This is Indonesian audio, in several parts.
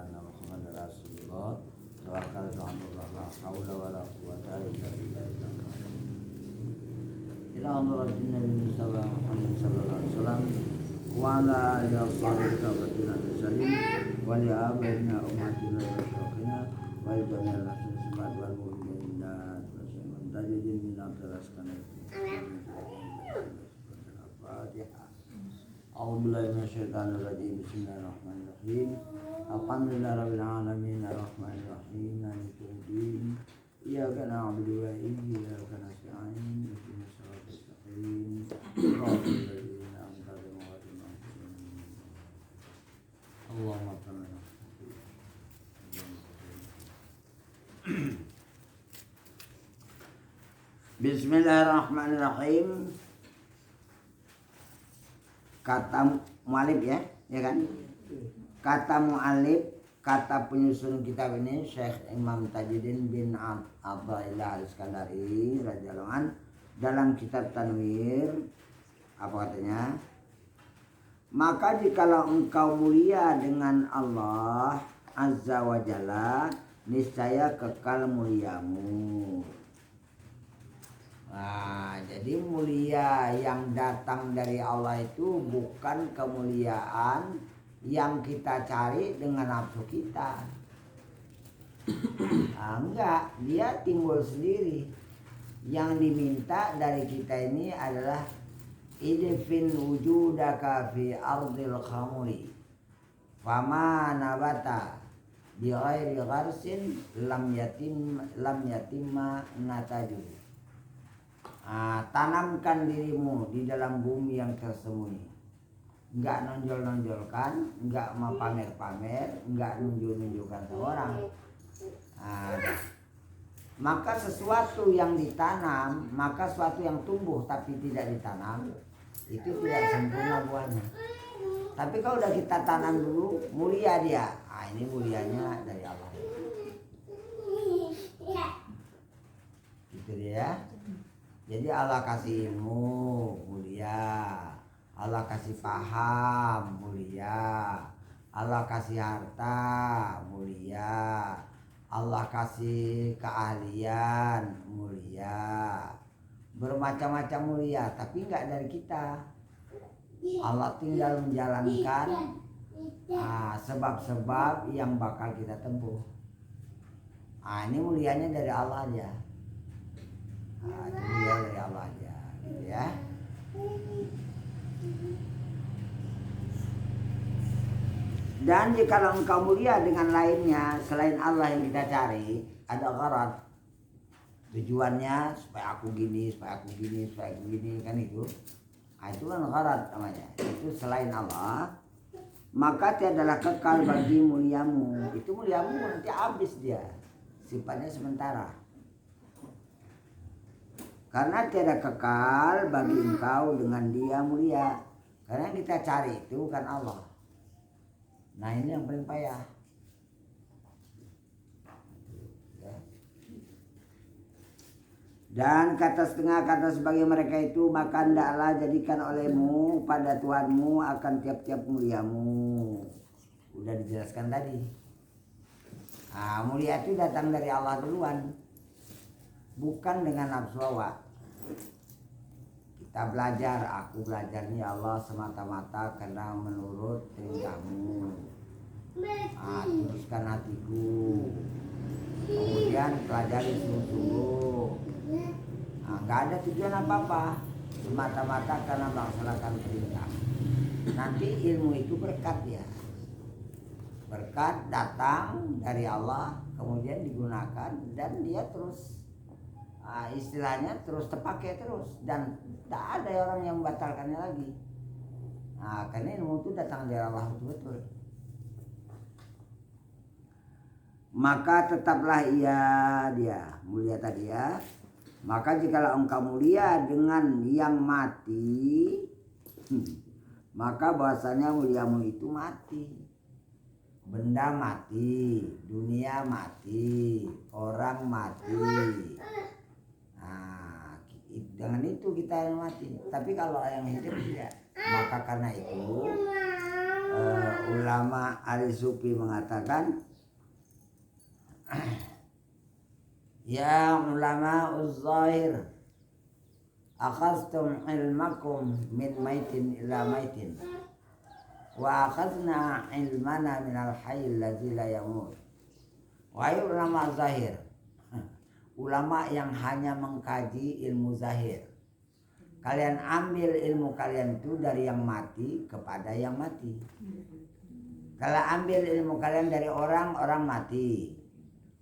maulana Muhammad Rasulullah tawakkaltu 'ala Allah la haula wala quwwata illa billah. Ila hadratin Nabi Mustafa Muhammad sallallahu alaihi wasallam wa ala alihi washabbihi wasallam wa li abaina ummatina wa syukrina wa jami'al muslimin wal mu'minin tajidin min al-raskan. A'udzubillahi minasyaitonir rajim. Bismillahirrahmanirrahim. Alhamdulillahirabbil alamin arrahmanir rahim maliki yaumiddin. Iyyaka na'budu wa iyyaka nasta'in. Ihdinas siratal mustaqim. Shiratal ladzina an'amta 'alaihim. Allahumma salli Bismillahirrahmanirrahim. Kata mu'alif ya kan? Kata mu'alif, kata penyusun kitab ini Syekh Imam Tajuddin bin Abdullah Al-Iskandari radhiyallahu an dalam kitab Tanwir, apa katanya? Maka jikalau engkau mulia dengan Allah Azza wa Jalla, niscaya kekal muliamu. Nah, jadi mulia yang datang dari Allah itu bukan kemuliaan yang kita cari dengan nafsu kita. Nah, enggak, dia timbul sendiri. Yang diminta dari kita ini adalah idfin wujudaka fi ardil khamuri fama nabata bi ghairi gharsin lam yatimma nataju. Tanamkan dirimu di dalam bumi yang tersembunyi. Enggak nonjol-nonjolkan, enggak mau pamer-pamer, enggak nunjuk-nunjukkan ke orang. Maka sesuatu yang ditanam, maka sesuatu yang tumbuh tapi tidak ditanam, itu tidak sempurna buahnya. Tapi kalau udah kita tanam dulu, mulia dia. Ini mulianya dari Allah. Gitu dia. Jadi Allah kasih ilmu, mulia. Allah kasih paham, mulia. Allah kasih harta, mulia. Allah kasih keahlian, mulia. Bermacam-macam mulia, tapi enggak dari kita. Allah tinggal menjalankan sebab-sebab yang bakal kita tempuh. Ini mulianya dari Allah aja. Itu mulia dari Allah aja, gitu ya. Dan jika engkau mulia dengan lainnya selain Allah yang kita cari, ada gharat. Tujuannya supaya aku gini, supaya aku gini, supaya aku gini, kan itu. Itu kan gharat namanya. Itu selain Allah, maka tiadalah kekal bagi muliamu. Itu muliamu nanti habis dia. Sifatnya sementara. Karena tiada kekal bagi engkau dengan dia mulia. Karena yang kita cari itu bukan Allah. Nah, ini yang paling payah. Dan kata setengah kata sebagai mereka itu, maka hendaklah jadikan olehmu pada Tuhanmu akan tiap-tiap muliamu. Udah dijelaskan tadi. Mulia itu datang dari Allah duluan, bukan dengan nafsu hawa. Kita belajar, aku belajarnya Allah semata-mata karena menurut perintahmu. Teruskan hatiku. Kemudian pelajari sungguh-sungguh. Nggak ada tujuan apa-apa, semata-mata karena melaksanakan perintah. Nanti ilmu itu berkat ya. Berkat datang dari Allah, kemudian digunakan dan dia terus istilahnya terus terpakai terus dan tidak ada orang yang membatalkannya lagi. Karena ilmu itu datang dari Allah betul-betul. Maka tetaplah dia mulia tadi ya. Maka jikalau engkau mulia dengan yang mati, maka bahasanya muliamu itu mati. Benda mati, dunia mati, orang mati. Dengan itu kita yang mati. Tapi kalau yang hidup tidak. Maka karena itu ulama ahli sufi mengatakan ya ulama uz-zahir akhadtum ilmakum min maitin ila maitin wa akhadna ilmana minal hayy alladzi la yamut. Wahai ulama zahir, ulama yang hanya mengkaji ilmu zahir, kalian ambil ilmu kalian itu dari yang mati kepada yang mati. Kalau ambil ilmu kalian dari orang mati.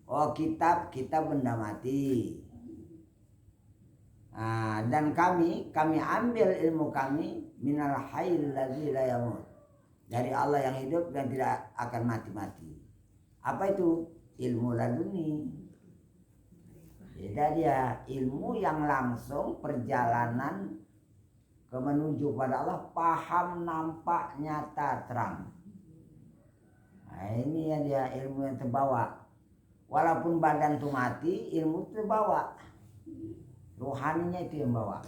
Oh kitab benda mati. Nah, dan kami ambil ilmu kami minal hayyil ladzi la yamut, dari Allah yang hidup dan tidak akan mati-mati. Apa itu? Ilmu laduni. Beda dia, ilmu yang langsung perjalanan ke menuju pada Allah, paham, nampak, nyata, terang. Nah, ini ya dia ilmu yang terbawa. Walaupun badan itu mati, ilmu itu terbawa. Rohaninya itu yang bawa.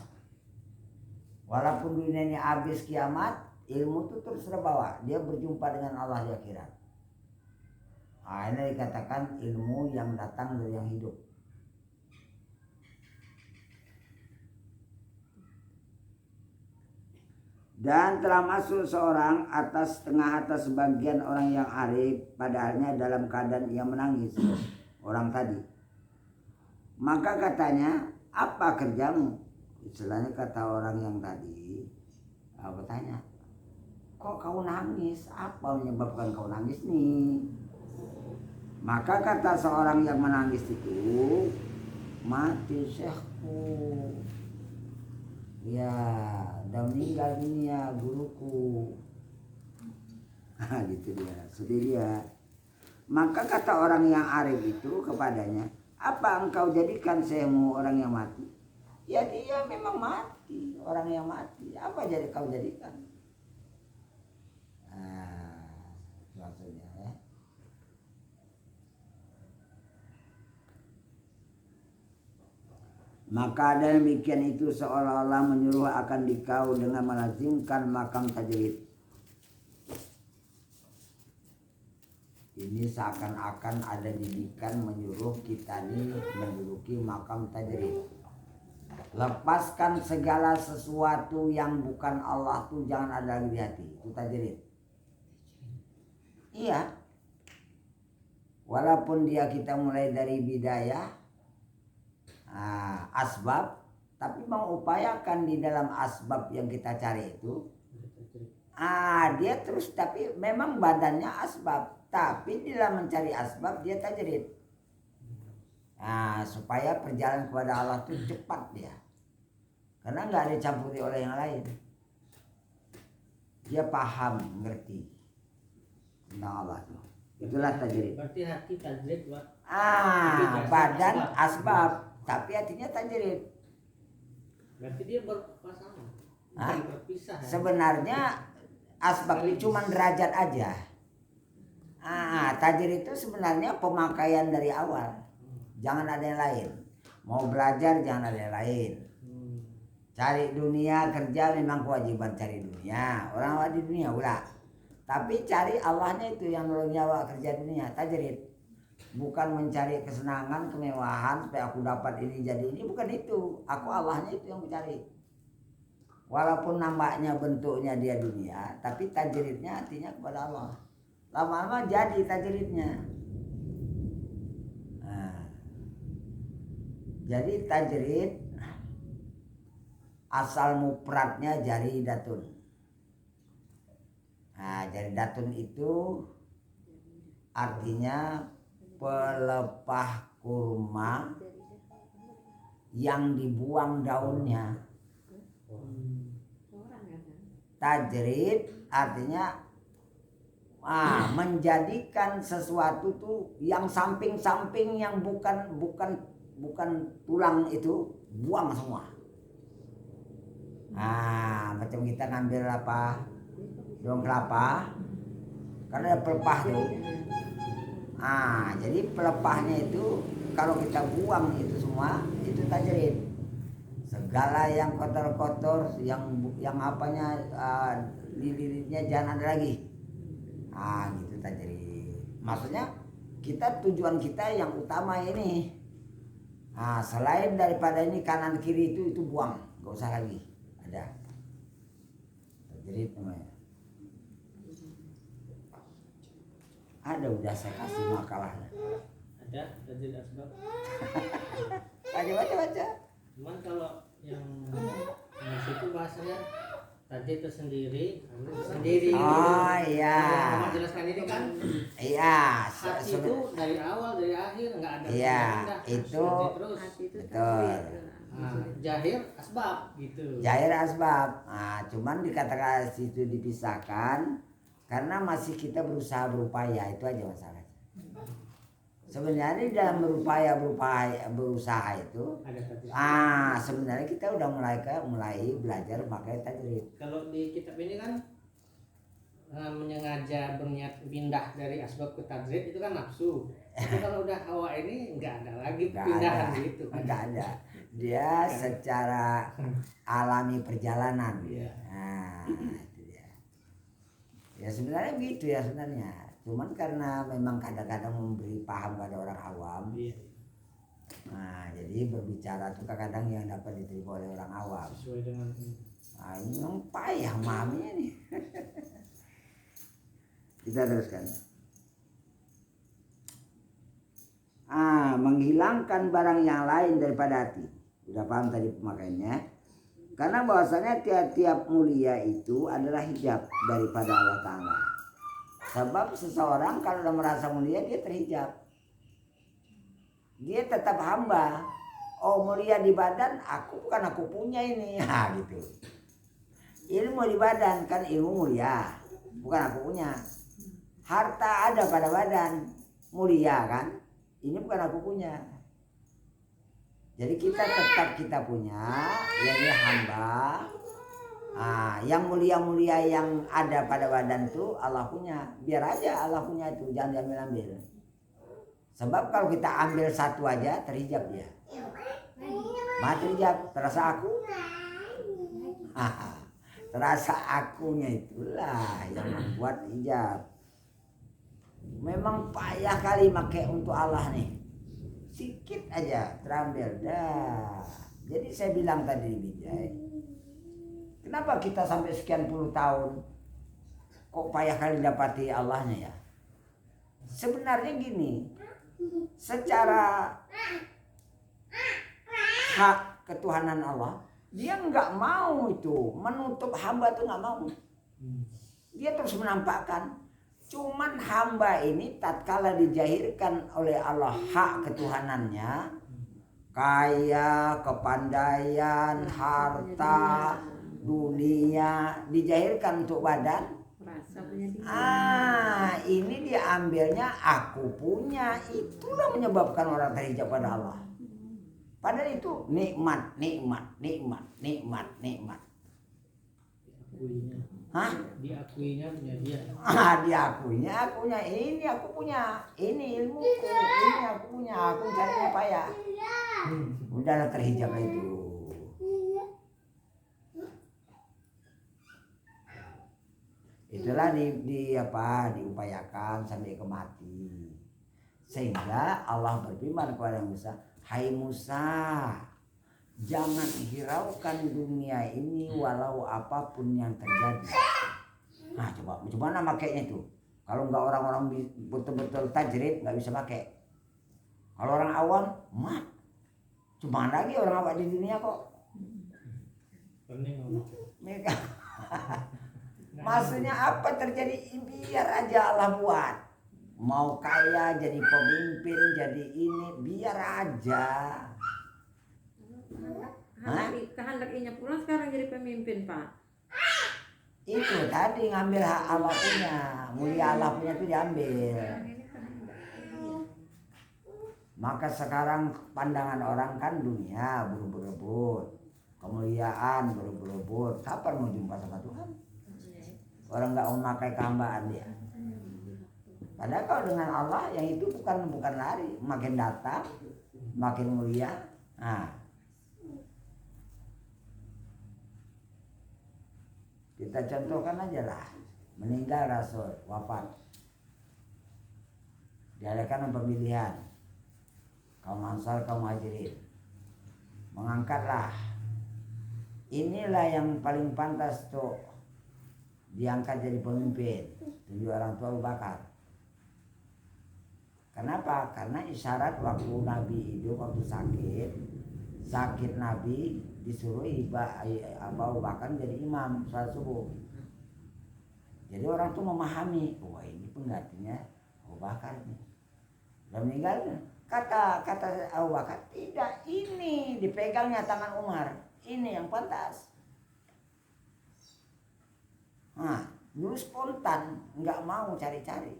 Walaupun dunia ini habis kiamat, ilmu itu terus terbawa. Dia berjumpa dengan Allah di akhirat. Nah, ini dikatakan ilmu yang datang dari yang hidup. Dan telah masuk seorang atas sebagian orang yang arif, padahalnya dalam keadaan ia menangis. Orang tadi. Maka katanya, apa kerjamu? Istilahnya kata orang yang tadi, aku tanya, kok kau nangis? Apa menyebabkan kau nangis nih? Maka kata seorang yang menangis itu, mati syekhku. Ya, udah meninggal dunia guruku. Gitu dia, sedih dia. Maka kata orang yang arif itu kepadanya, apa engkau jadikan syekhmu orang yang mati? Ya dia memang mati, orang yang mati. Apa jadi kau jadikan? Nah, maksudnya ya. Maka ada demikian itu seolah-olah menyuruh akan dikau dengan melazimkan makam tajrid. Ini seakan-akan ada didikan menyuruh kita ini menduduki makam tajrid. Lepaskan segala sesuatu yang bukan Allah tuh jangan ada lagi di hati. Itu tajrid. Iya. Walaupun dia kita mulai dari bidayah, asbab, tapi mengupayakan di dalam asbab yang kita cari itu, dia terus, tapi memang badannya asbab, tapi di dalam mencari asbab dia tajrid. Supaya perjalanan kepada Allah itu cepat dia, karena nggak dicampuri oleh yang lain. Dia paham, ngerti tentang Allah itu. Itulah tajrid. Berarti hati tajrid, Pak. Badan asbab. Tapi artinya tajrid. Berarti dia berpasangan, bukan berpisah. Sebenarnya asbab itu cuma derajat aja. Tajrid itu sebenarnya pemakaian dari awal. Jangan ada yang lain. Mau belajar jangan ada yang lain. Cari dunia, kerja memang kewajiban cari dunia. Orang awak di dunia ulah. Tapi cari Allahnya itu yang nolong nyawa kerja dunia, tajrid. Bukan mencari kesenangan, kemewahan supaya aku dapat ini jadi ini, bukan itu. Aku Allahnya itu yang mencari. Walaupun nampaknya bentuknya dia dunia, tapi tajridnya artinya kepada Allah. Lama-lama jadi tajridnya. Jadi tajrid asal mufradnya jaridatun. Jaridatun itu artinya pelepah kurma yang dibuang daunnya. Tajrid artinya menjadikan sesuatu tuh yang samping-samping yang bukan tulang itu buang semua. Macam kita ngambil daun kelapa, karena ada pelepah tuh. Jadi pelepahnya itu kalau kita buang itu semua, itu tajrid. Segala yang kotor-kotor, yang apanya lilitnya jangan ada lagi. Gitu tajrid. Maksudnya kita tujuan kita yang utama ini. Selain daripada ini kanan kiri itu buang, nggak usah lagi. Ada tajrid namanya. Ada, udah saya kasih makalahnya. Ada tajrid asbab. Baca. Cuman kalau yang di situ bahasanya tajrid itu sendiri. Oh iya. Yang jelaskan ini kan. Iya. Hati itu dari awal dari akhir nggak ada. Iya, pindah, itu terus. betul. Jahir asbab gitu. Jahir asbab. Cuman dikatakan situ dipisahkan karena masih kita berusaha berupaya, itu aja masalahnya. Sebenarnya dalam berusaha itu, sebenarnya kita udah mulai belajar pakai tajrid. Kalau di kitab ini kan menyengaja berniat pindah dari asbab ke tajrid itu kan nafsu. Tapi kalau udah hawa ini nggak ada lagi pindahan gitu. Nggak ada. Dia secara alami perjalanan. Iya. Itu dia. Ya sebenarnya gitu ya sebenarnya. Cuman karena memang kadang-kadang memberi paham pada orang awam. Iya. Jadi berbicara itu kadang yang dapat diterima oleh orang awam. Sesuai dengan Ini memang payah memahaminya nih. Kita teruskan. Menghilangkan barang yang lain daripada hati. Udah paham tadi pemakaiannya. Karena bahwasanya tiap-tiap mulia itu adalah hijab daripada Allah Ta'ala. Sebab seseorang kalau udah merasa mulia dia terhijab. Dia tetap hamba. Oh mulia di badan, bukan aku punya ini. Gitu. Ilmu di badan kan ilmu mulia, bukan aku punya. Harta ada pada badan, mulia kan? Ini bukan aku punya. Jadi kita punya, yaitu hamba. Yang mulia-mulia yang ada pada badan itu Allah punya. Biar aja Allah punya itu, jangan diambil-ambil. Sebab kalau kita ambil satu aja terhijab dia. Mati hijab, terasa aku. Terasa akunya itulah yang membuat hijab. Memang payah kali pakai untuk Allah nih. Sikit aja terambil dah. Jadi saya bilang tadi Bijay, kenapa kita sampai sekian puluh tahun kok payah kali dapati Allahnya ya? Sebenarnya gini, secara hak ketuhanan Allah, dia nggak mau itu menutup hamba tuh nggak mau. Dia terus menampakkan. Cuman hamba ini tatkala dijahirkan oleh Allah hak ketuhanannya, kaya, kepandaian, harta, dunia dijahirkan untuk badan. Ini diambilnya aku punya, itulah menyebabkan orang terhijab pada Allah. Padahal itu nikmat. Diakuinya punya dia. Diakuinya akunya, ini aku punya, ini ilmuku, ini aku punya, aku carinya payah. Udahlah terhijab itu. Itulah diupayakan sampai ke mati. Sehingga Allah berfirman kepada Musa, hai Musa, jangan hiraukan dunia ini walau apapun yang terjadi. Coba nama pakainya itu. Kalau nggak orang-orang betul-betul tajrid nggak bisa pakai. Kalau orang awam, cuma lagi orang awam di dunia kok. Mereka. Maksudnya apa terjadi? Biar aja Allah buat. Mau kaya jadi pemimpin jadi ini biar aja. Kehendaknya pulang sekarang jadi pemimpin Pak. Itu tadi ngambil hak Allah punya, mulia Allah punya itu diambil. Maka sekarang pandangan orang kan dunia berebut-rebut, kemuliaan berebut-rebut. Kapan mau jumpa sama Tuhan? Orang nggak memakai kehambaan dia. Padahal kalau dengan Allah yang itu bukan lari, makin datang, makin mulia. Kita contohkan aja lah, meninggal Rasul, wafat. diadakan pemilihan kaum Ansar, kaum Muhajirin, mengangkatlah, inilah yang paling pantas tuh diangkat jadi pemimpin, 7 orang tua Abu Bakar. Kenapa? Karena isyarat waktu Nabi hidup, waktu sakit Nabi disuruh Abu Bakar jadi imam salat subuh. Jadi orang tuh memahami, wah ini penggantinya Abu Bakar nih. Udah meninggal, kata Abu Bakar, tidak, ini dipegangnya tangan Umar, ini yang pantas. Nah, dulu spontan, nggak mau cari-cari.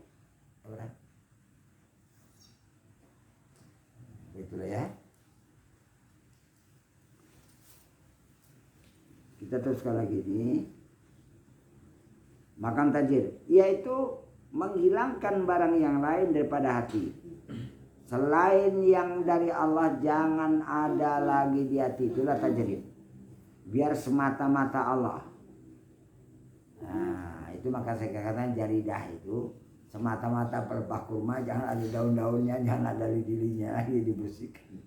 Itulah ya. Kita teruskan lagi ini. Makan tajir, yaitu menghilangkan barang yang lain daripada hati. Selain yang dari Allah jangan ada lagi di hati, itulah tajrid. Biar semata-mata Allah. Nah, itu maka saya katakan jaridah itu semata-mata pelepah kurma, jangan ada daun-daunnya, jangan ada lidi-lidinya lagi, dibersihkan.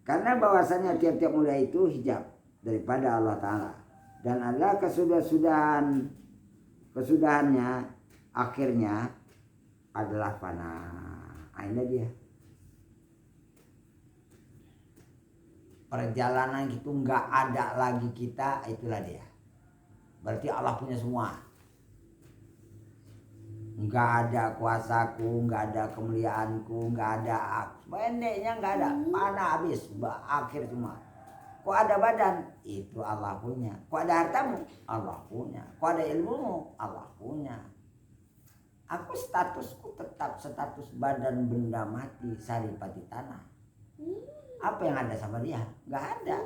Karena bahwasanya tiap-tiap mulai itu hijab daripada Allah Ta'ala. Dan adalah kesudahannya akhirnya adalah fana. Ini dia. Perjalanan itu nggak ada lagi kita, itulah dia. Berarti Allah punya semua. Nggak ada kuasaku, nggak ada kemuliaanku, nggak ada, pendeknya nggak ada, mana habis, akhir semua. Kok ada badan? Itu Allah punya. Kok ada hartamu? Allah punya. Kok ada ilmumu? Allah punya. Aku statusku tetap status badan benda mati, saripati tanah. Apa yang ada sama dia? Nggak ada.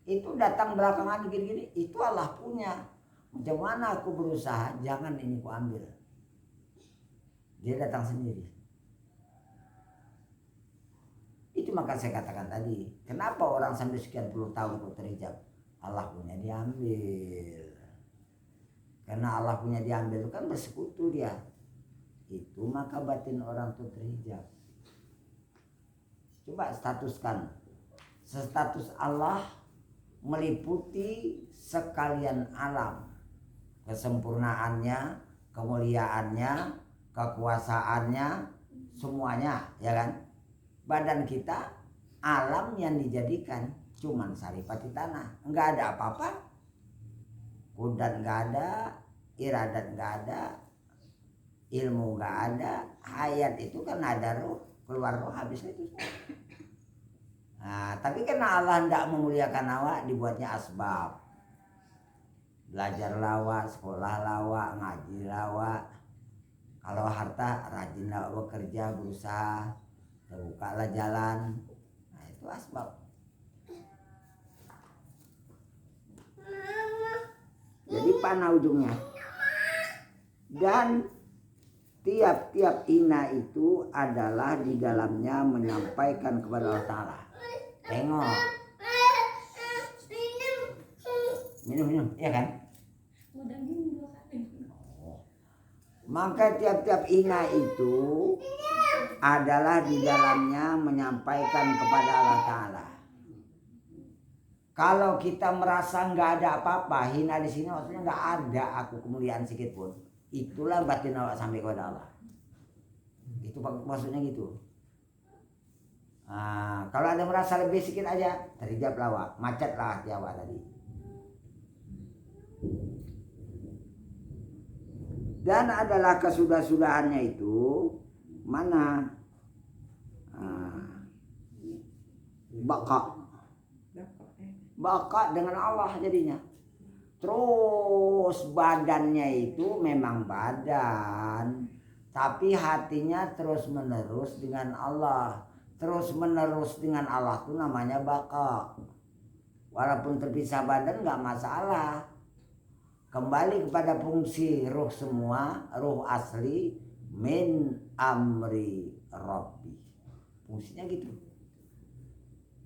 Itu datang belakangan gini-gini, itu Allah punya. Macam mana aku berusaha, jangan ini ku ambil. Dia datang sendiri. Itu maka saya katakan tadi, kenapa orang sampai sekian puluh tahun kok terhijab? Allah punya diambil. Karena Allah punya diambil itu kan bersekutu dia. Itu maka batin orang itu terhijab. Coba statuskan. Status Allah meliputi sekalian alam. Kesempurnaannya, kemuliaannya, kekuasaannya, semuanya, ya kan? Badan kita alam yang dijadikan cuman saripati tanah, enggak ada apa-apa. Kudan enggak ada, iradat enggak ada, ilmu enggak ada, hayat itu kan ada roh, keluar roh habis itu. Nah, tapi karena Allah enggak memuliakan awak, dibuatnya asbab. Belajar lawak, sekolah lawak, ngaji lawak. Kalau harta rajin lawak bekerja, berusaha, terbukalah jalan. Nah, itu asbab. Jadi panah ujungnya. Dan tiap-tiap ina itu adalah di dalamnya menyampaikan kepada Allah Ta'ala. Tengok. Minum, ya kan? Maka tiap-tiap ina itu adalah di dalamnya menyampaikan kepada Allah Ta'ala. Kalau kita merasa nggak ada apa-apa, hina di sini maksudnya nggak ada aku kemuliaan sedikit pun. Itulah batin awak sampai kepada Allah. Itu maksudnya gitu. Nah, kalau ada merasa lebih sedikit aja, terhijab lawak, macetlah hati awak tadi. Dan adalah kesudah-sudahannya itu mana baka dengan Allah jadinya. Terus badannya itu memang badan, tapi hatinya terus menerus dengan Allah. Terus menerus dengan Allah itu namanya baka. Walaupun terpisah badan nggak masalah. Kembali kepada fungsi ruh semua, ruh asli min amri rabbi. Fungsinya gitu.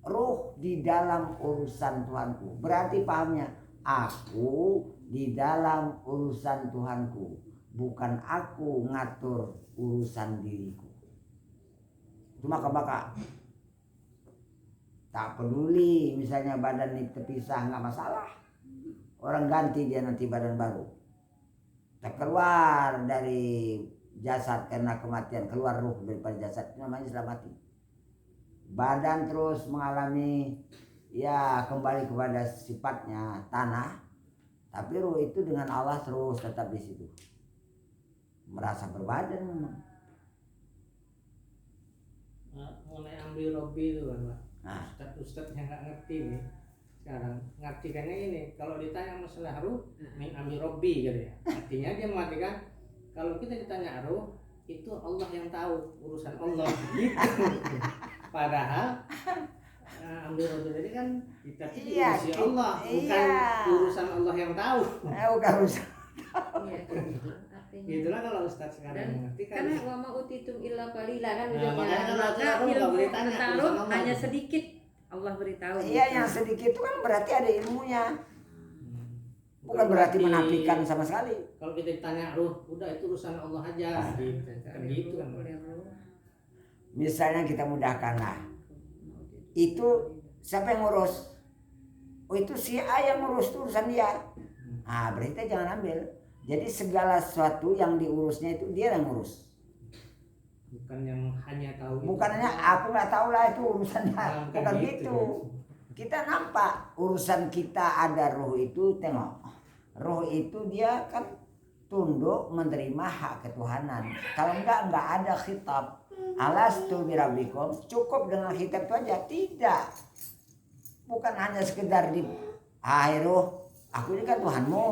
Ruh di dalam urusan Tuhanku. Berarti pahamnya, aku di dalam urusan Tuhanku. bukan aku ngatur urusan diriku. Itu maka tak peduli misalnya badan ini terpisah, nggak masalah. Orang ganti dia nanti badan baru. Tak keluar dari jasad karena kematian, keluar ruh daripada jasad, namanya sudah mati. Badan terus mengalami ya kembali kepada sifatnya tanah, tapi ruh itu dengan Allah terus tetap di situ. Merasa berbadan memang. Mulai ambil Robi itu kan Pak. Nah, Ustadz yang nggak ngerti nih sekarang ngartikannya ini, kalau ditanya masalah ruh min ambil Robi gitu ya, artinya dia mengartikan kalau kita ditanya ruh itu Allah yang tahu, urusan Allah gitu. Padahal ambil Robi tadi kan kita diurusi Allah, bukan urusan Allah yang tahu. Bukan urusan. Iya, gitu. Artinya. Itulah kalau Ustadz sekarang mengerti kan. Karena wa ma utitum illa qalila kan Nah, ujungnya. makanya kalau Maka ada ruh, nggak ilmu boleh tanya, tentang urusan ruh Allah. hanya sedikit Allah beritahu. Iya, yang sedikit itu kan berarti ada ilmunya. Bukan berarti menafikan sama sekali. Kalau kita ditanya ruh, udah itu urusan Allah aja gitu. Kan gitu kan. Misalnya kita mudahkanlah. Itu siapa yang ngurus? Oh, itu si A yang ngurus, itu urusan dia. Ah, berarti kita jangan ambil. Jadi segala sesuatu yang diurusnya itu dia yang ngurus. Bukan yang hanya tahu. Bukan hanya aku nggak tahu lah itu urusannya. Nah, Bukan gitu. Kita nampak urusan kita ada roh itu, tengok. Roh itu dia kan tunduk menerima hak ketuhanan. Kalau enggak ada khitab. Alastu birabbikum, cukup dengan khitab itu aja. Tidak. Bukan hanya sekedar di roh, aku ini kan Tuhanmu.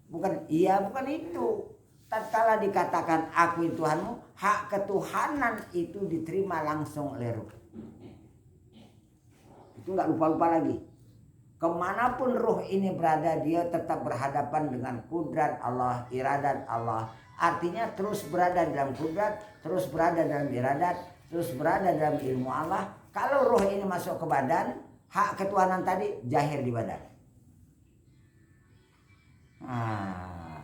Bukan itu. Tatkala dikatakan aku itu Tuhanmu, hak ketuhanan itu diterima langsung oleh roh. Itu nggak lupa-lupa lagi. Kemanapun roh ini berada, dia tetap berhadapan dengan kudrat Allah, iradat Allah. Artinya terus berada dalam kudrat, terus berada dalam iradat, terus berada dalam ilmu Allah. Kalau roh ini masuk ke badan, hak ketuhanan tadi jahir di badan. Nah,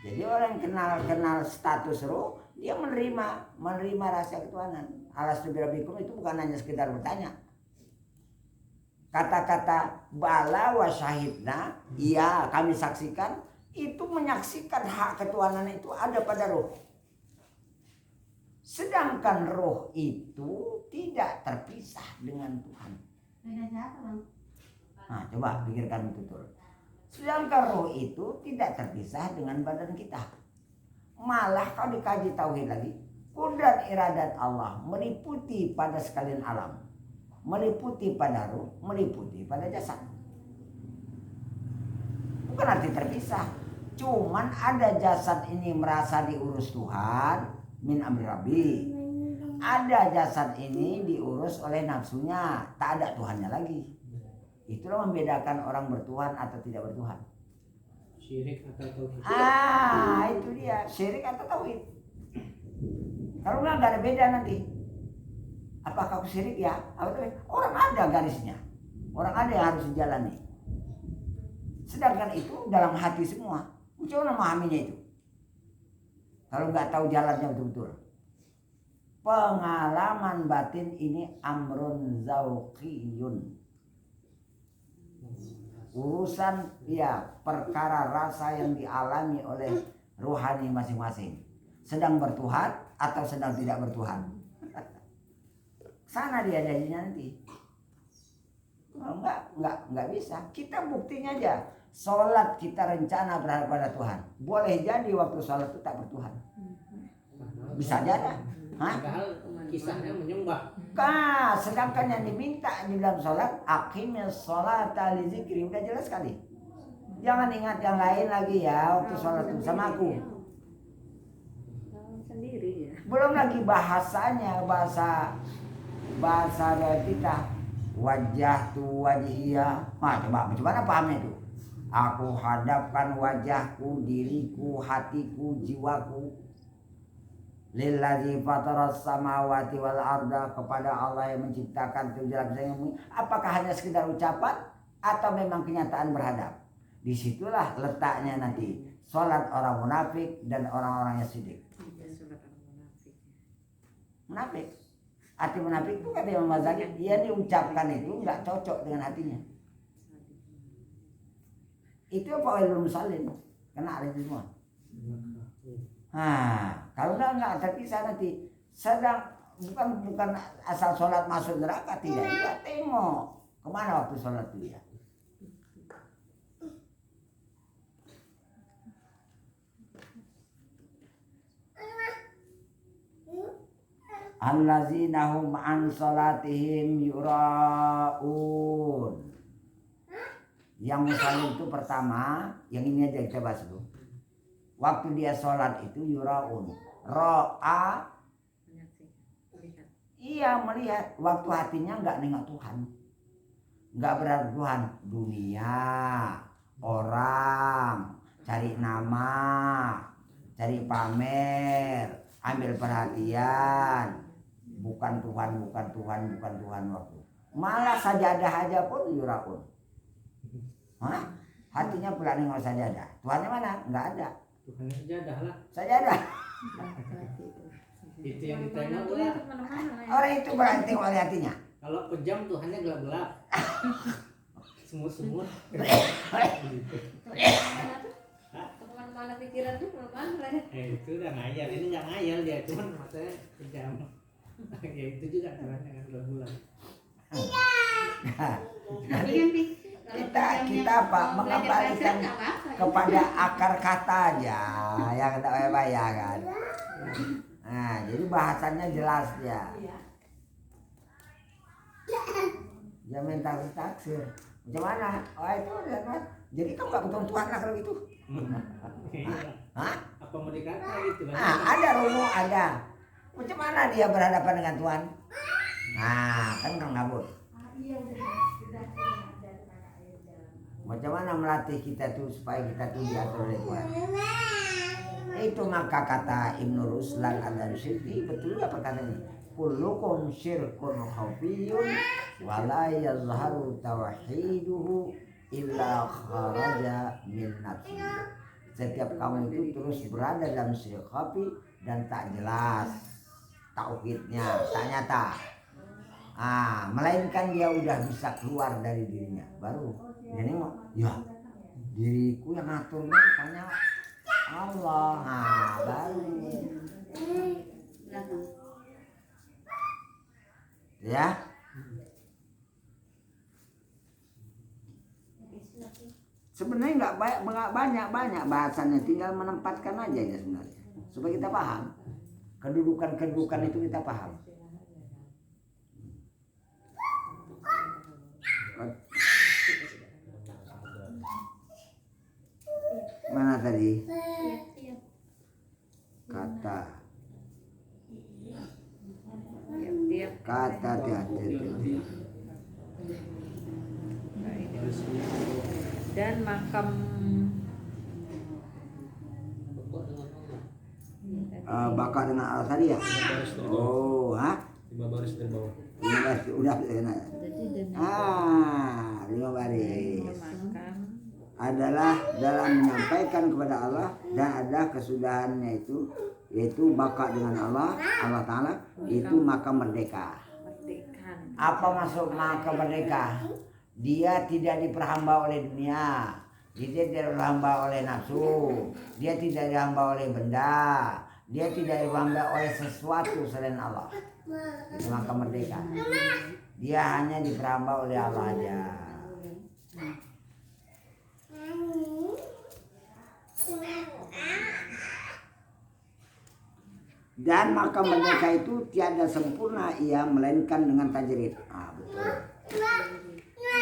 jadi orang kenal status roh, dia menerima rahasia ketuhanan. Alastu birabbikum itu bukan hanya sekedar bertanya. Kata-kata bala wa syahidna, iya kami saksikan, itu menyaksikan hak ketuhanan itu ada pada roh. Sedangkan roh itu tidak terpisah dengan Tuhan. Nah, coba pikirkan betul. Sedangkan roh itu tidak terpisah dengan badan kita. Malah kalau dikaji tauhid lagi, kudrat iradat Allah meliputi pada sekalian alam, meliputi pada roh, meliputi pada jasad. Bukan arti terpisah. Cuman ada jasad ini merasa diurus Tuhan, min amri rabbi. Ada jasad ini diurus oleh nafsunya, tak ada Tuhannya lagi. Itulah membedakan orang bertuhan atau tidak bertuhan. Syirik atau tauhid. Itu dia, syirik atau tauhid. Kalau nggak ada beda nanti. Apakah aku syirik ya? Orang ada garisnya, orang ada yang harus dijalani. Sedangkan itu dalam hati semua. Coba memahaminya itu. Kalau nggak tahu jalannya betul-betul. Pengalaman batin ini amrun zauqiyun. Urusan ya perkara rasa yang dialami oleh rohani masing-masing. Sedang bertuhan atau sedang tidak bertuhan. Sana dia jadinya nanti. Enggak bisa. Kita buktinya aja. Sholat kita rencana berharap pada Tuhan. Boleh jadi waktu sholat itu tak bertuhan. Bisa jadi. Padahal kisahnya menyembah. Sedangkan yang diminta di dalam sholat, aqimis sholata li zikri, udah jelas sekali. Jangan ingat yang lain lagi ya waktu sholat itu sama aku. Sendiri ya. Belum lagi bahasanya, bahasa kita. Wajah tu wajhiyah. Coba bagaimana pahamnya itu? Aku hadapkan wajahku, diriku, hatiku, jiwaku lillazi fataras samawati wal arda, kepada Allah yang menciptakan tujuh langit dan bumi. Apakah hanya sekedar ucapan atau memang kenyataan berhadap? Disitulah letaknya nanti. sholat orang munafik dan orang-orang yang sidik. Munafik. Arti munafik itu kata Imam Ghazali, dia diucapkan itu nggak cocok dengan hatinya. Itu fawailul musallin, kena ada itu semua. Kalau enggak terpisah nanti sedang bukan asal sholat masuk neraka, tidak. Dia tengok kemana waktu sholat itu ya. Allazina hum an salatihim yura'un. Yang musallin itu pertama, yang ini aja kita bahas dulu. Waktu dia sholat itu yura'un. Ro'a, iya melihat. Waktu hatinya nggak nengok Tuhan, nggak berharap Tuhan. Dunia, orang, cari nama, cari pamer, ambil perhatian. Bukan Tuhan waktu. Malah sajadah aja pun yura'un. Hatinya pula nengok sajadah. Tuhannya mana? Nggak ada. Tuhan sajadah lah. Sajadah. Itu yang ditengok lah. Orang itu berarti tengok oleh hatinya. Kalau pejam Tuhannya gelap-gelap. Semut-semut. Kemana-mana pikiran tuh kemana-mana. Itu udah ngayal. Ini nggak ngayal dia, cuman matanya pejam. Ya itu juga caranya kan gelap-gelap. Kita apa mengembalikan kepada akar kata aja yang tidak bayar kan. Nah, jadi bahasanya jelas ya. Dia minta taksir. Macam mana? Oh itu kan. Jadi kamu nggak butuh Tuhan lah kalau gitu. Hah? Apa mau dikata gitu kan? Ada rumo ada. Macam mana dia berhadapan dengan Tuhan? Nah, kan nggak ngabur. Macam mana melatih kita tuh supaya kita tuh diatur oleh Tuhan? Itu maka kata Ibnu Ruslan Al-Syirki, betul juga perkataannya. Kullukum syirkun khafiyun wa la yazharu tauhiduhu illa kharaja min nafsi. Setiap kamu itu terus berada dalam syirik khafi dan tak jelas tauhidnya, tak nyata. Melainkan dia udah bisa keluar dari dirinya. Baru dia nengok, ya diriku yang ngaturnya rupanya Allah. Baru ya. Sebenarnya nggak banyak bahasanya, tinggal menempatkan aja ya sebenarnya supaya kita paham kedudukan itu kita paham. Mana tadi kata hati-hati. Dan makam bakar dengan Allah tadi ya. Oh, 5 baris dari bawah. 5 baris udah enak. 5 baris adalah dalam menyampaikan kepada Allah dan ada kesudahannya itu, yaitu bakar dengan Allah Ta'ala, itu maka merdeka. Apa maksud maka merdeka? Dia tidak diperhamba oleh dunia, dia tidak diperhamba oleh nafsu, dia tidak dihamba oleh benda, dia tidak dihamba oleh sesuatu selain Allah. Itu maka merdeka. Dia hanya diperhamba oleh Allah aja. Dan maka merdeka itu tiada sempurna ia melainkan dengan tajrid. Betul.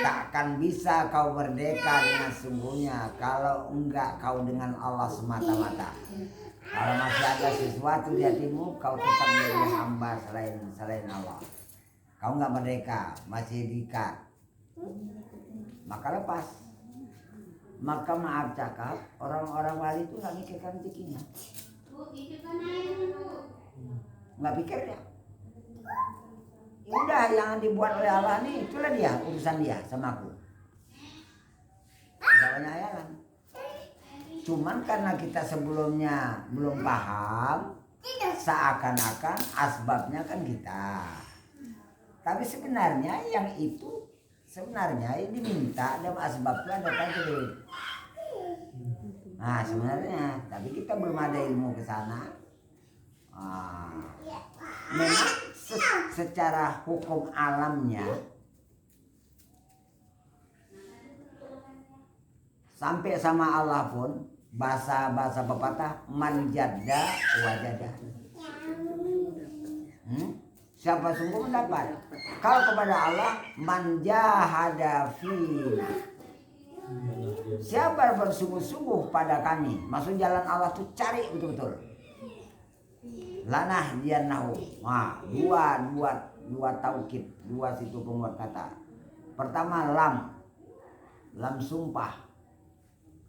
Takkan bisa kau merdeka dengan sungguhnya kalau enggak kau dengan Allah semata-mata. Kalau masih ada sesuatu di hatimu, kau tetap menjadi hamba selain Allah. Kau enggak merdeka, masih diikat. Maka lepas. Maka maaf cakap, orang-orang wali itu enggak mikirkan rezekinya. Enggak pikirnya. Udah yang dibuat oleh Allah nih, itulah dia, urusan dia sama aku. Gak banyak hayalan. Cuman karena kita sebelumnya belum paham, seakan-akan asbabnya kan kita. Tapi sebenarnya yang itu sebenarnya ini diminta dan asbabnya ada tajrid. Nah sebenarnya, tapi kita belum ada ilmu ke sana. Memang secara hukum alamnya sampai sama Allah pun bahasa pepatah manjada wajada. Siapa sungguh mendapat. Kalau kepada Allah manjahada fina. Siapa bersungguh-sungguh pada kami, maksud jalan Allah tuh cari betul-betul. Lanah dianahu. Nah, dua taukid, dua situ penguat kata. Pertama lam sumpah,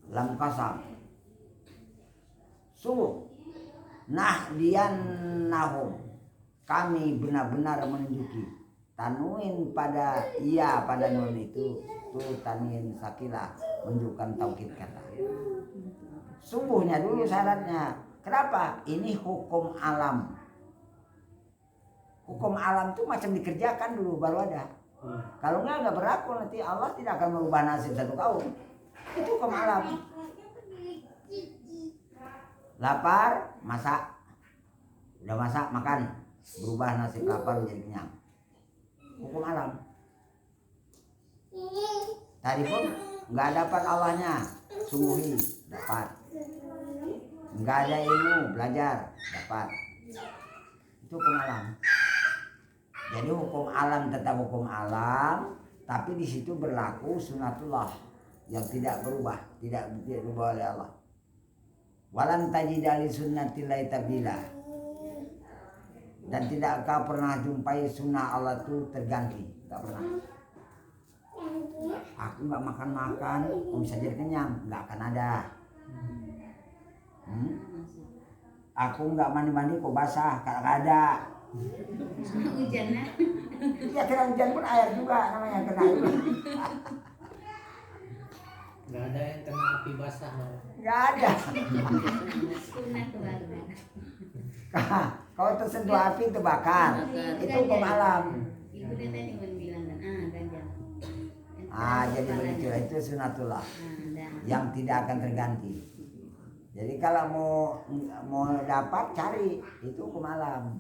lam kasam. Sungguh. Nah dianahu. Kami benar-benar menunjuki. Tanwin pada iya pada nun itu tuh tanwin sakilah menunjukkan taukid kata. Sungguhnya dulu syaratnya. Kenapa? Ini hukum alam. Hukum alam itu macam dikerjakan dulu baru ada. Kalau nggak berlaku nanti Allah tidak akan merubah nasib satu kaum. Itu hukum alam. Lapar, masak. Udah masak, makan. Berubah nasib lapar menjadi kenyang. Hukum alam. Tadi pun nggak dapat Allahnya, sungguhi dapat. Nggak ada ilmu belajar dapat. Itu hukum alam. Jadi hukum alam tetap hukum alam, tapi di situ berlaku sunatullah yang tidak berubah, tidak berubah oleh Allah. Walan tajida li sunnatillahi tabdila. Dan tidak kau pernah jumpai sunnah Allah itu terganti, tak pernah. Aku nggak makan, bisa jadi kenyang, nggak akan ada. Aku nggak mandi kok basah, nggak ada. Hujannya? Ya kena hujan pun air juga namanya kena air. Nggak ada yang kena api basah. Nggak ada. Sunnah keluarga. Kalau tersentuh api itu bakar. Itu hukum alam. Ibu dia tadi bilang kan, ganjal. Jadi begitu itu sunatullah yang tidak akan terganti. Jadi kalau mau dapat cari itu hukum alam.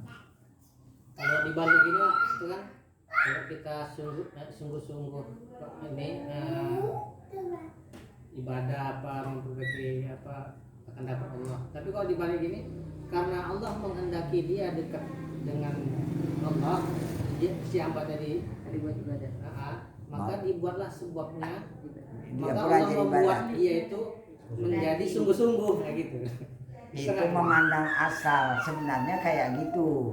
Kalau dibalik ini itu kan kalau kita sungguh-sungguh ini ibadah apa memperbaiki apa akan dapat Allah. Tapi kalau dibalik ini karena Allah menghendaki dia dekat dengan Allah, si hamba tadi buat ibadah. maka dibuatlah sebabnya. Dia Maka pula Allah jadi membuat ibadah. dia itu menjadi sungguh-sungguh kayak gitu. Itu memandang asal sebenarnya kayak gitu.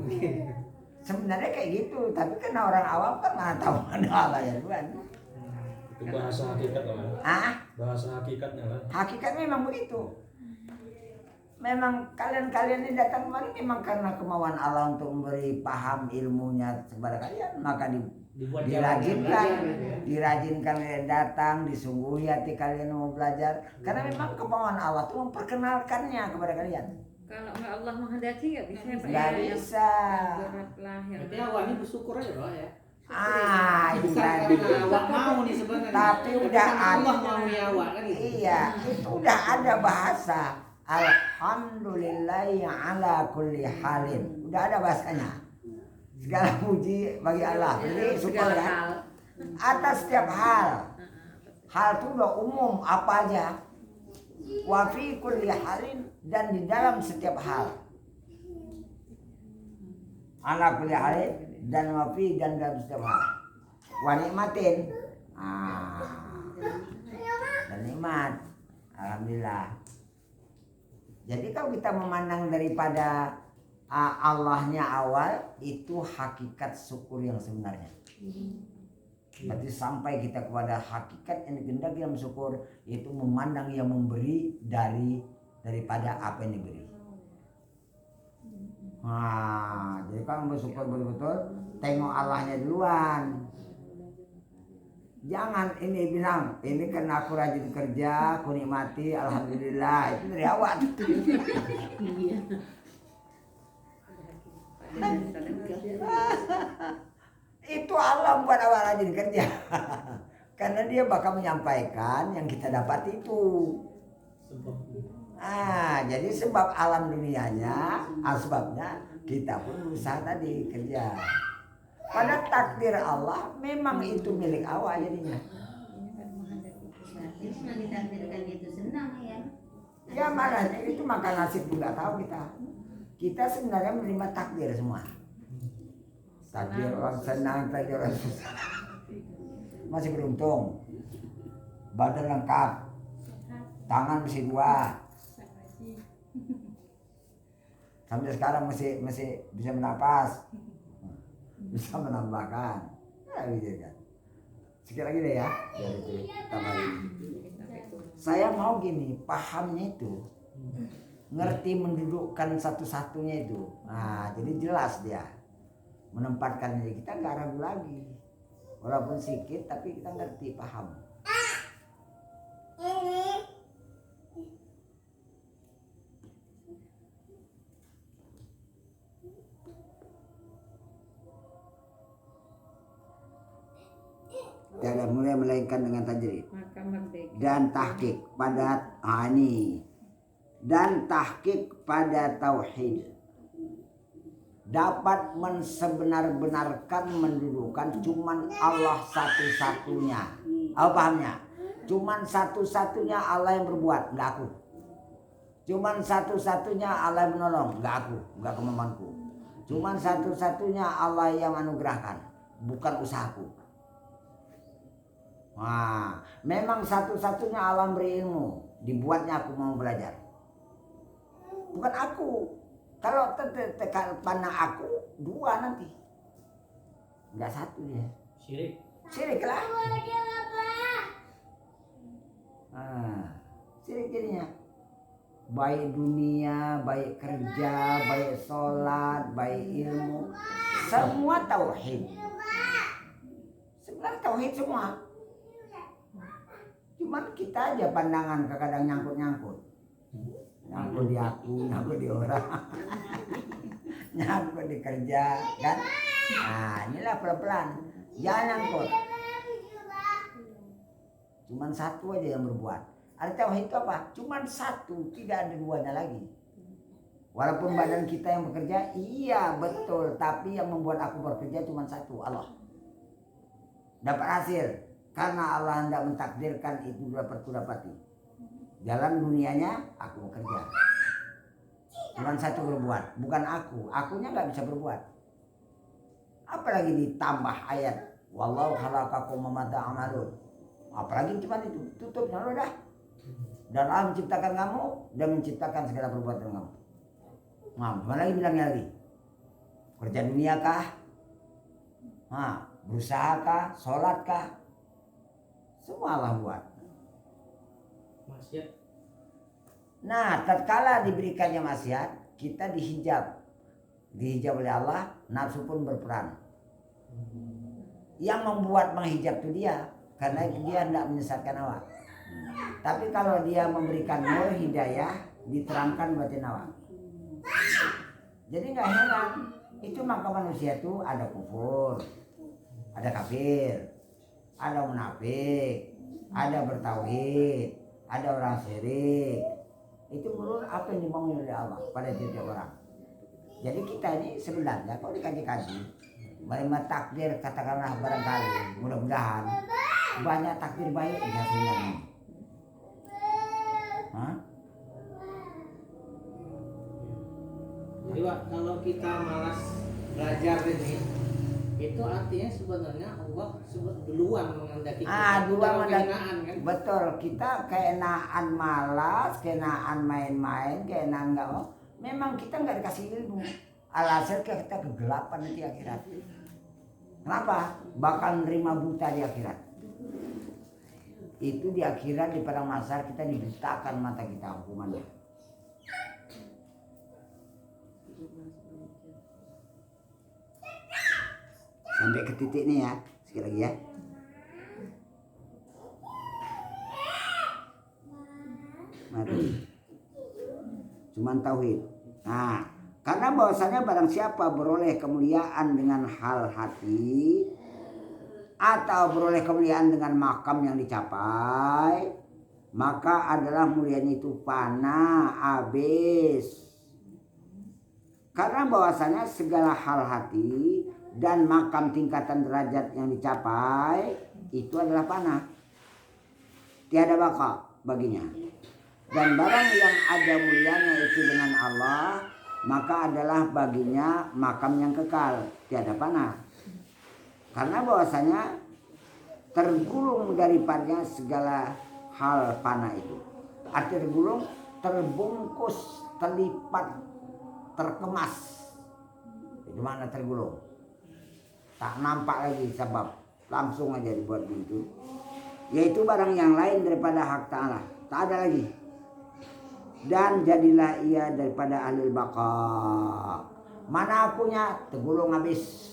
Sebenarnya kayak gitu, tapi kan orang awam kan mana tahu mana Allah ya Tuhan. Itu bahasa hakikat lah. Bahasa hakikatnya lah. Hakikatnya memang begitu. Memang kalian ini datang kemari memang karena kemauan Allah untuk memberi paham ilmunya kepada kalian, maka dirajinkan kalian datang, disungguhi hati kalian mau belajar, karena memang kemauan Allah itu memperkenalkannya kepada kalian. Kalau nggak Allah menghendaki nggak bisa. Nggak bisa. Beratlah yang. Berarti awalnya bersyukur aja Pak ya. Itu Bukan tadi. karena awak mau nih sebenarnya. Tapi udah karena Allah ada. mau ya awak kan gitu. Iya, itu udah ada bahasa. Alhamdulillahi ala kulli halin. Udah ada bahasanya. Segala puji bagi Allah. Jadi syukur kan. Atas setiap hal. Hal itu udah umum apa aja. Wa fi kulli halin, dan di dalam setiap hal. Ala kulli halin dan wa fi dan dalam setiap hal. Wa nikmatin. Dan nikmat. Alhamdulillah. Jadi kalau kita memandang daripada Allahnya awal, itu hakikat syukur yang sebenarnya. Berarti sampai kita kepada hakikat yang dikehendaki dalam syukur, yaitu memandang yang memberi daripada apa yang diberi. Jadi kalau bersyukur betul-betul, tengok Allahnya duluan. Jangan ini bilang, ini karena aku rajin kerja, aku nikmati, alhamdulillah. Itu dari awal. Iya. Itu Allah buat awal rajin kerja. Karena dia bakal menyampaikan yang kita dapat itu. Jadi sebab alam dunianya, asbabnya kita pun berusaha tadi kerja. Pada takdir Allah memang itu milik awal jadinya. Berarti cuma ditakdirkan itu senang ya. Ya mana itu makan nasib pun nggak tahu kita. Kita sebenarnya menerima takdir semua. Takdir orang senang, takdir orang susah. Masih beruntung. Badan lengkap. Tangan masih 2. Sampai sekarang masih bisa bernapas. Bisa menambahkan. Ya, gitu kan. Sekali lagi deh ya. Biar itu tambahin. Saya mau gini, pahamnya itu ngerti mendudukkan satu-satunya itu. Nah, jadi jelas dia menempatkan diri kita nggak ragu lagi. Walaupun sedikit tapi kita ngerti, paham. Tidak mulai melainkan dengan tajrid dan tahqiq pada ini dan tahqiq pada tauhid dapat mensebenar-benarkan mendudukan cuman Allah satu-satunya. Apa pahamnya? Cuman satu-satunya Allah yang berbuat, enggak aku. Cuman satu-satunya Allah yang menolong, enggak aku, enggak kemampuanku. Cuman satu-satunya Allah yang anugerahkan, bukan usahaku. Wah, memang satu-satunya alam berilmu, dibuatnya aku mau belajar. Bukan aku. Kalau tekan pandang aku, 2 nanti. Enggak 1 ya. Syirik lah. Syirik jadinya. Baik dunia, baik kerja, baik sholat, baik ilmu, semua tauhid. Sebenarnya tauhid semua. Cuman kita aja pandangan kadang nyangkut-nyangkut. Nyangkut di aku, nyangkut di orang. Nyangkut di kerja, kan? Nah, inilah pelan-pelan. Jangan nyangkut. Cuman 1 aja yang berbuat. Ada tauhid itu apa? Cuman 1, tidak ada 2-nya lagi. Walaupun badan kita yang bekerja, iya betul. Tapi yang membuat aku bekerja cuman 1, Allah. Dapat hasil. Karena Allah hendak mentakdirkan itu dapat kudapati. Jalan dunianya aku bekerja. Cuman 1 berbuat, bukan aku. Akunya nggak bisa berbuat. Apalagi ditambah ayat wallahu khalaqakum wa ma ta'malun. Apalagi cuma itu, tutupnya udah. Dan Allah menciptakan kamu dan menciptakan segala perbuatan kamu. Nah, gimana lagi bilangnya lagi? Kerja dunia kah? Berusaha kah? Sholat kah? Semua Allah buat. Maksiat. Nah, tatkala diberikannya maksiat, kita dihijab. Dihijab oleh Allah, nafsu pun berperan. Yang membuat menghijab itu dia, karena dia tidak menyesatkan awak. Tapi kalau dia memberikan nur hidayah, diterangkan batin awak. Jadi nggak heran, itu maka manusia itu ada kufur, ada kafir, ada munafik, ada bertauhid, ada orang syirik. Itu menurut apa yang dibangun oleh Allah pada tiap orang. Jadi kita ini sebenarnya kalau dikaji-kaji, menerima takdir katakanlah barangkali, mudah-mudahan banyak takdir baik di sebenarnya. Jadi Wak, kalau kita malas belajar ini, itu artinya sebenarnya Allah duluan menghendaki kita. Duluan menghendaki, kan? betul. Kita keenaan malas, keenaan main-main, keenaan nggak mau. Memang kita nggak dikasih ilmu. Alhasil kita kegelapan nanti akhirat. Kenapa? Bakal nerima buta di akhirat. Itu di akhirat di padang mahsyar kita dibutakan mata kita hukumannya. Sampai ke titik ini ya, sekali lagi ya. mati. Cuman tauhid. Nah, karena bahwasanya barang siapa beroleh kemuliaan dengan hal hati atau beroleh kemuliaan dengan makam yang dicapai, maka adalah mulianya itu fana, habis. Karena bahwasanya segala hal hati dan makam tingkatan derajat yang dicapai itu adalah fana, tiada baqa baginya. Dan barang yang ada mulianya itu dengan Allah, maka adalah baginya makam yang kekal, tiada fana. Karena bahwasanya tergulung daripadanya segala hal fana itu. Arti tergulung, terbungkus, terlipat, terkemas. Itu mana tergulung? Tak nampak lagi sebab langsung aja dibuat begitu. Yaitu barang yang lain daripada hak ta'ala, tak ada lagi. Dan jadilah ia daripada ahlul baqa. Mana akunya? Tergulung habis.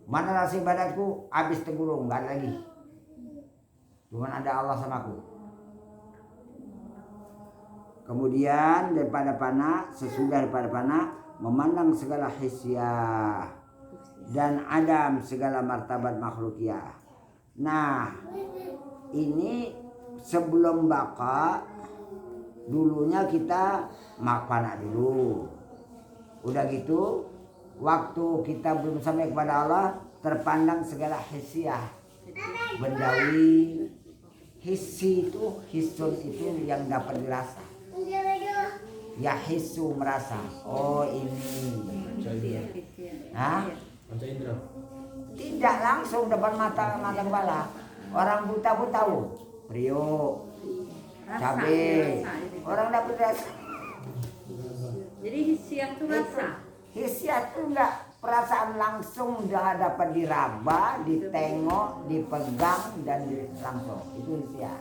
Mana rasa ibadatku? Habis tergulung, gak ada lagi. Cuman ada Allah sama aku. Kemudian daripada fana, sesudah daripada fana, memandang segala hisyah dan adam segala martabat makhlukiyah. Nah, ini sebelum baqa, dulunya kita fana dulu. Udah gitu, waktu kita belum sampai kepada Allah, terpandang segala hisyah, bendawi. Hissi itu, hissun itu yang dapat dirasa. Ya hissu merasa. Oh ini. Hah? Panca indera. Tidak langsung depan mata kepala. Orang buta pun tahu. Priok, cabai. Orang dapat rasa. Jadi hisiah itu rasa. Hisiat itu enggak perasaan langsung dah dapat diraba, ditengok, dipegang dan langsung. Itu hisiat.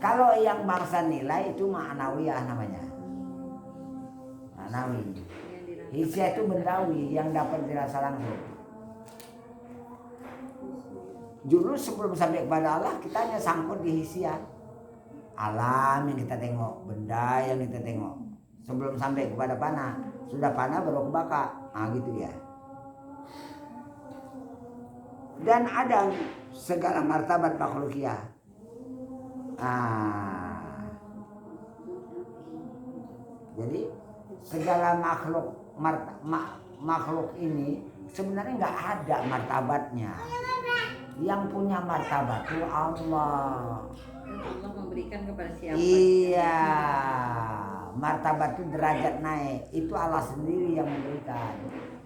Kalau yang bangsa nilai itu ma'nawiyah namanya. Ma'nawi. Hisiat itu bendawi yang dapat dirasa langsung. Dulu sebelum sampai kepada Allah kita hanya sangkut di hisiat. Alam yang kita tengok, benda yang kita tengok. Sebelum sampai kepada fana, sudah fana baru ke baqa. Ah gitu ya. Dan ada segala martabat makhlukiyah. Jadi segala makhluk ini sebenarnya nggak ada martabatnya. Yang punya martabat itu Allah. Allah memberikan kepada siapa? Iya, martabat itu derajat naik. Itu Allah sendiri yang memberikan.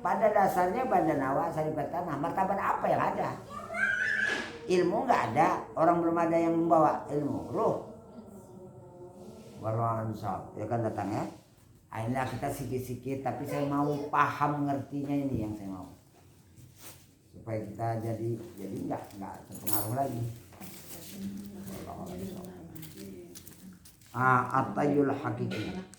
Pada dasarnya badan awak saripatana, martabat apa yang ada? Ilmu nggak ada, orang belum ada yang membawa ilmu. Ruh, wallahualam bishawab. Ya kan datang ya. Akhirnya kita sikit-sikit, tapi saya mau paham ngertinya ini yang saya mau. Supaya kita jadi nggak terpengaruh lagi. Wallahualam bishawab. At-tayyul hakiki.